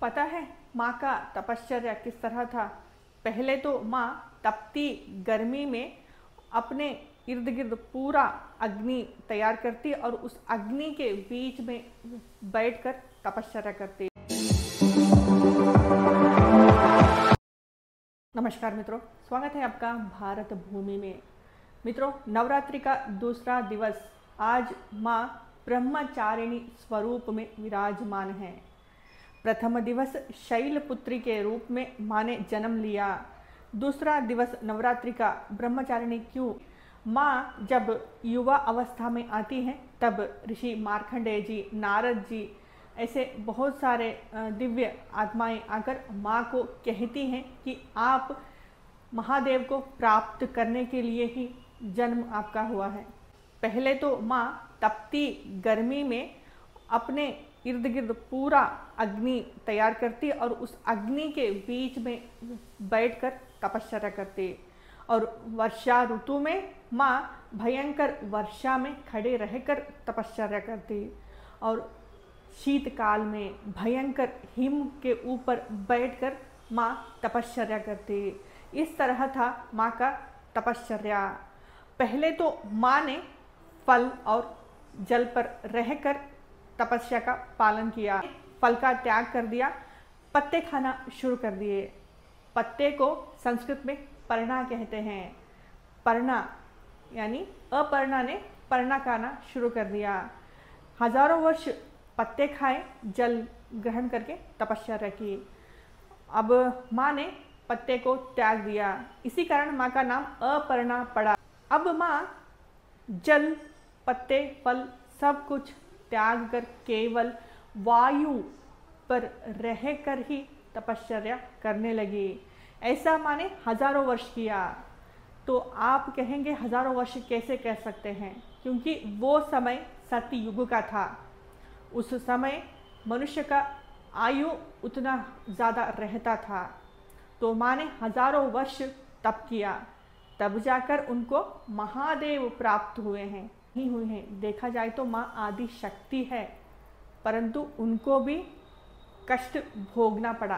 पता है माँ का तपश्चर्या किस तरह था। पहले तो माँ तपती गर्मी में अपने इर्द गिर्द पूरा अग्नि तैयार करती और उस अग्नि के बीच में बैठकर तपश्चर्या करती। नमस्कार मित्रों, स्वागत है आपका भारत भूमि में। मित्रों, नवरात्रि का दूसरा दिवस आज माँ ब्रह्मचारिणी स्वरूप में विराजमान है। प्रथम दिवस शैलपुत्री के रूप में माँ ने जन्म लिया। दूसरा दिवस नवरात्रि का ब्रह्मचारिणी क्यों? माँ जब युवा अवस्था में आती हैं तब ऋषि मार्कंडेय जी, नारद जी, ऐसे बहुत सारे दिव्य आत्माएं आकर माँ को कहती हैं कि आप महादेव को प्राप्त करने के लिए ही जन्म आपका हुआ है। पहले तो माँ तपती गर्मी में अपने इर्द गिर्द पूरा अग्नि तैयार करती और उस अग्नि के बीच में बैठकर तपश्चर्या करती। और वर्षा ऋतु में माँ भयंकर वर्षा में खड़े रहकर तपश्चर्या करती और शीतकाल में भयंकर हिम के ऊपर बैठकर माँ तपश्चर्या करती। इस तरह था माँ का तपश्चर्या। पहले तो माँ ने फल और जल पर रहकर तपस्या का पालन किया, फल का त्याग कर दिया, पत्ते खाना शुरू कर दिए। पत्ते को संस्कृत में पर्णा कहते हैं। पर्णा यानी अपर्णा ने पर्णा खाना शुरू कर दिया। हजारों वर्ष पत्ते खाए, जल ग्रहण करके तपस्या की। अब माँ ने पत्ते को त्याग दिया, इसी कारण माँ का नाम अपर्णा पड़ा। अब माँ जल, पत्ते, फल सब कुछ त्याग कर केवल वायु पर रहकर ही तपश्चर्या करने लगी। ऐसा माँ ने हजारों वर्ष किया। तो आप कहेंगे हजारों वर्ष कैसे कह सकते हैं? क्योंकि वो समय सतयुग का था। उस समय मनुष्य का आयु उतना ज़्यादा रहता था। तो माँ ने हजारों वर्ष तप किया, तब जाकर उनको महादेव प्राप्त हुए हैं ही हुए हैं। देखा जाए तो माँ आदि शक्ति है, परंतु उनको भी कष्ट भोगना पड़ा।